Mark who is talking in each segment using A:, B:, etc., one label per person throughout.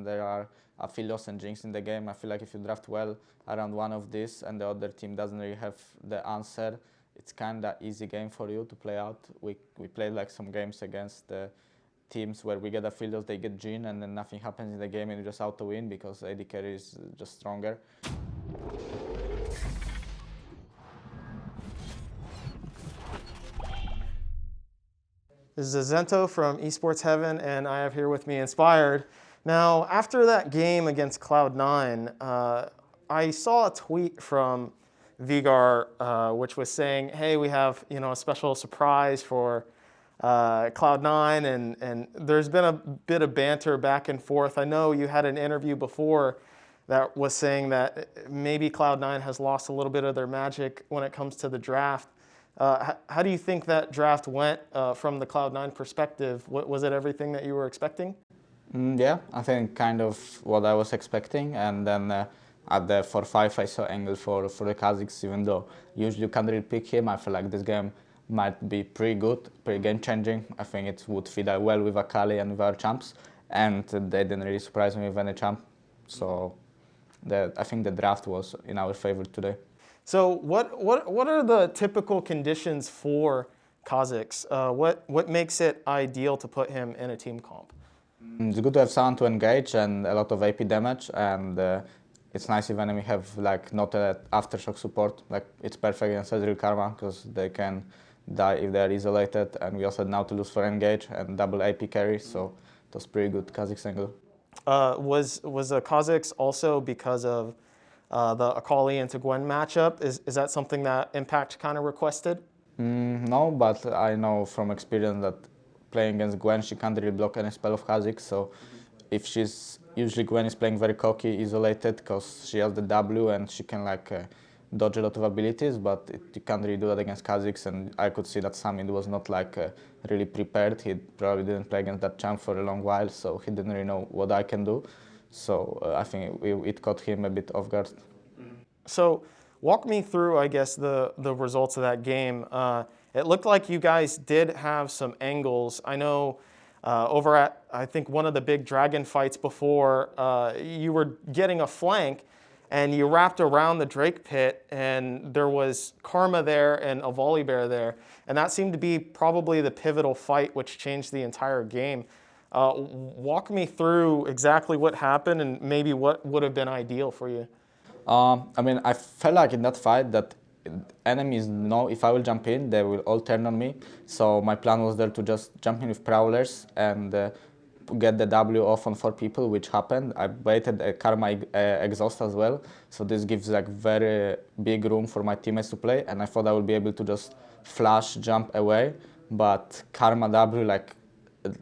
A: and there are Aphelios and Jinx in the game. I feel like if you draft well around one of these and the other team doesn't really have the answer, it's kind of easy game for you to play out. We played like some games against teams where we get Aphelios, they get Jhin, and then nothing happens in the game and you just auto-win because AD carry is just stronger.
B: This is Azento from Esports Heaven, and I have here with me Inspired. Now, after that game against Cloud9, I saw a tweet from Vigar, which was saying, "Hey, we have a special surprise for Cloud9," and there's been a bit of banter back and forth. I know you had an interview before that was saying that maybe Cloud9 has lost a little bit of their magic when it comes to the draft. How do you think that draft went from the Cloud9 perspective? Was it everything that you were expecting?
A: Yeah, I think kind of what I was expecting, and then at the 4-5 I saw angle for the Khazix, even though usually you can't really pick him. I feel like this game might be pretty good, pretty game changing. I think it would fit well with Akali and with our champs, and they didn't really surprise me with any champ. So I think the draft was in our favor today.
B: So what are the typical conditions for Khazix? What makes it ideal to put him in a team comp?
A: It's good to have someone to engage and a lot of AP damage, and it's nice if enemy have like not an aftershock support. Like it's perfect against Ezreal Karma because they can die if they are isolated, and we also had Nautilus for engage and double AP carry, so it was pretty good Khazix angle.
B: Was a Khazix also because of the Akali into Gwen matchup? Is that something that Impact kind of requested?
A: No, but I know from experience that playing against Gwen, she can't really block any spell of Khazix, so if usually Gwen is playing very cocky, isolated, because she has the W and she can like dodge a lot of abilities, but you can't really do that against Khazix, and I could see that Samid was not like really prepared. He probably didn't play against that champ for a long while, so he didn't really know what I can do. So I think it caught him a bit off guard.
B: So walk me through, I guess, the results of that game. It looked like you guys did have some angles. I know over at, I think, one of the big dragon fights before, you were getting a flank and you wrapped around the Drake pit and there was Karma there and a Volibear there. And that seemed to be probably the pivotal fight which changed the entire game. Walk me through exactly what happened and maybe what would have been ideal for you.
A: I mean, I felt like in that fight that enemies know if I will jump in, they will all turn on me. So my plan was there to just jump in with Prowlers and get the W off on 4 people, which happened. I waited a Karma exhaust as well. So this gives like very big room for my teammates to play. And I thought I would be able to just flash, jump away. But Karma W like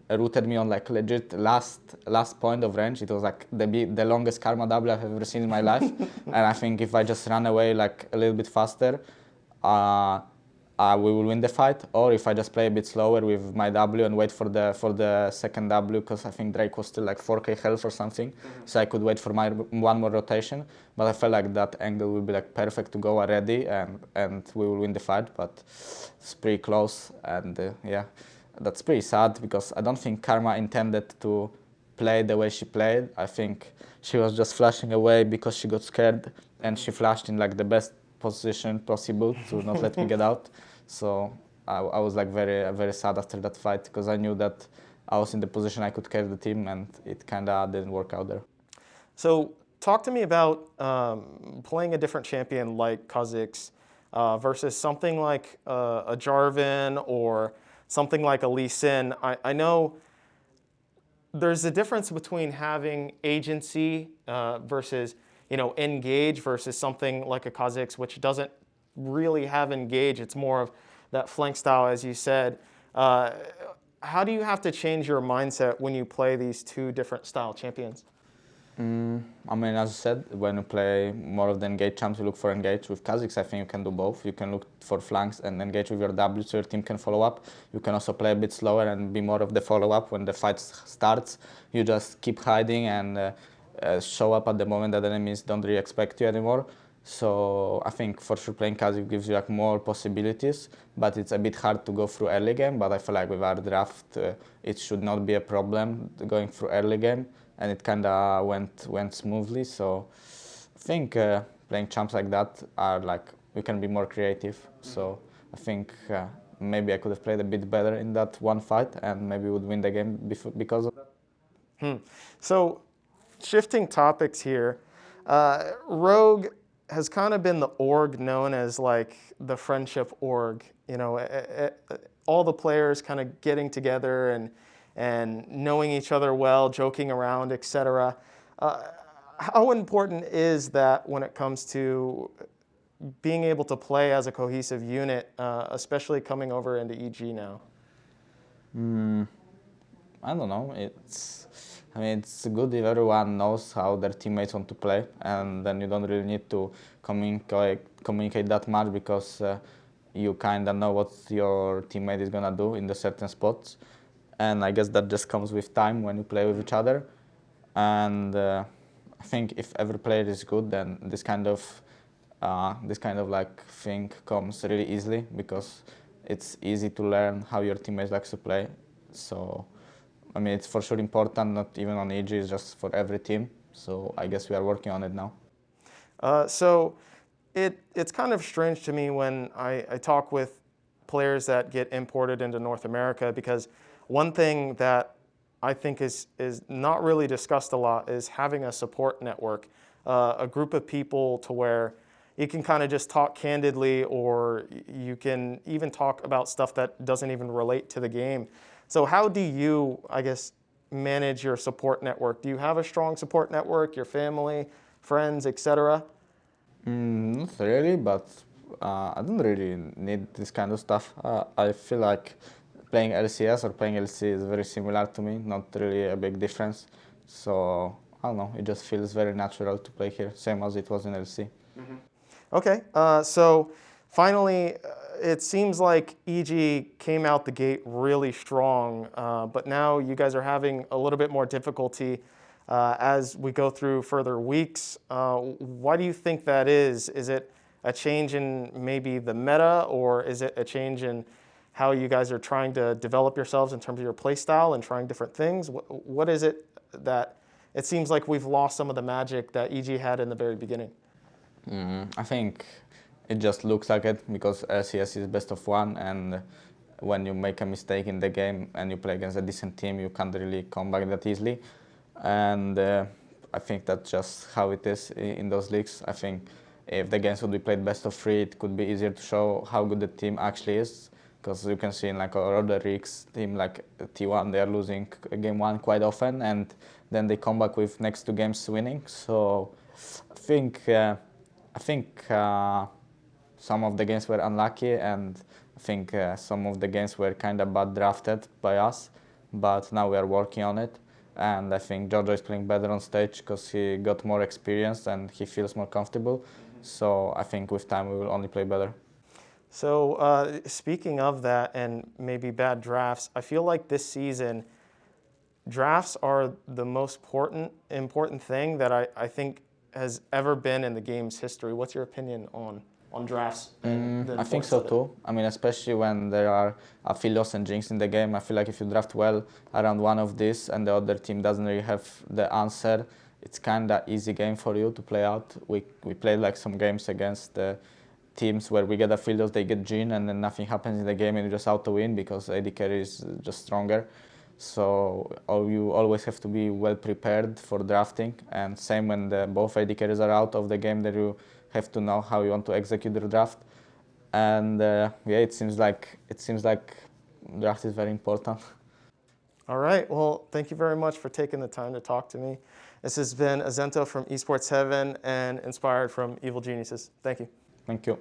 A: rooted me on like legit last point of range. It was like the longest Karma W I've ever seen in my life. And I think if I just run away like a little bit faster, we will win the fight. Or if I just play a bit slower with my W and wait for the second W, because I think Drake was still like 4k health or something, so I could wait for my one more rotation. But I felt like that angle would be like perfect to go already, and we will win the fight. But it's pretty close, and yeah. That's pretty sad because I don't think Karma intended to play the way she played. I think she was just flashing away because she got scared, and she flashed in like the best position possible to not let me get out. So I was like very sad after that fight because I knew that I was in the position I could carry the team, and it kind of didn't work out there.
B: So talk to me about playing a different champion like Khazix versus something like a Jarvan or something like a Lee Sin. I know there's a difference between having agency versus engage versus something like a Khazix, which doesn't really have engage. It's more of that flank style, as you said. How do you have to change your mindset when you play these two different style champions?
A: I mean, as I said, when you play more of the engage champs, you look for engage. With Khazix, I think you can do both. You can look for flanks and engage with your W so your team can follow up. You can also play a bit slower and be more of the follow-up. When the fight starts, you just keep hiding and show up at the moment that the enemies don't really expect you anymore. So I think for sure playing Khazix gives you like more possibilities, but it's a bit hard to go through early game. But I feel like with our draft, it should not be a problem going through early game. and it kind of went smoothly. So I think playing champs like that are like we can be more creative. So I think maybe I could have played a bit better in that one fight, and maybe would win the game because of that.
B: So, shifting topics here, Rogue has kind of been the org known as like the friendship org. You know, all the players kind of getting together and knowing each other well, joking around, etc. How important is that when it comes to being able to play as a cohesive unit, especially coming over into EG now?
A: I don't know. I mean, it's good if everyone knows how their teammates want to play, and then you don't really need to communicate that much because you kind of know what your teammate is gonna do in the certain spots, and I guess that just comes with time when you play with each other. And I think if every player is good, then this kind of like thing comes really easily because it's easy to learn how your teammates like to play. So I mean, it's for sure important, not even on EG, it's just for every team. So I guess we are working on it now.
B: So it's kind of strange to me when I talk with players that get imported into North America, because one thing that I think is not really discussed a lot is having a support network, a group of people to where you can kind of just talk candidly, or you can even talk about stuff that doesn't even relate to the game. So how do you, I guess, manage your support network? Do you have a strong support network, your family, friends, etc.?
A: Not really, but I don't really need this kind of stuff. I feel like playing LCS or playing LC is very similar to me, not really a big difference. So I don't know, it just feels very natural to play here, same as it was in LC.
B: Mm-hmm. Okay, so finally, it seems like EG came out the gate really strong, but now you guys are having a little bit more difficulty as we go through further weeks. Why do you think that is? Is it a change in maybe the meta, or is it a change in how you guys are trying to develop yourselves in terms of your play style and trying different things? What is it that it seems like we've lost some of the magic that EG had in the very beginning?
A: I think it just looks like it because LCS is best of one, and when you make a mistake in the game and you play against a decent team, you can't really come back that easily. And I think that's just how it is in those leagues. I think if the games would be played best of three, it could be easier to show how good the team actually is. Because you can see in like our other leagues, team like T1, they are losing game one quite often, and then they come back with next two games winning. So I think some of the games were unlucky, and I think some of the games were kind of bad drafted by us, but now we are working on it. And I think Jojo is playing better on stage because he got more experience and he feels more comfortable. So I think with time we will only play better.
B: So speaking of that and maybe bad drafts, I feel like this season drafts are the most important thing that I think has ever been in the game's history. What's your opinion on drafts?
A: I think so too. I mean, especially when there are Philos and Jinx in the game. I feel like if you draft well around one of these and the other team doesn't really have the answer, it's kind of easy game for you to play out. We played like some games against the teams where we get a Philos, they get Jhin, and then nothing happens in the game and you just out to win because AD carry is just stronger. So you always have to be well prepared for drafting, and same when both AD carries are out of the game, that you have to know how you want to execute the draft. And yeah, it seems like draft is very important.
B: All right. Well, thank you very much for taking the time to talk to me. This has been Azento from Esports Heaven and Inspired from Evil Geniuses. Thank you.
A: Thank you.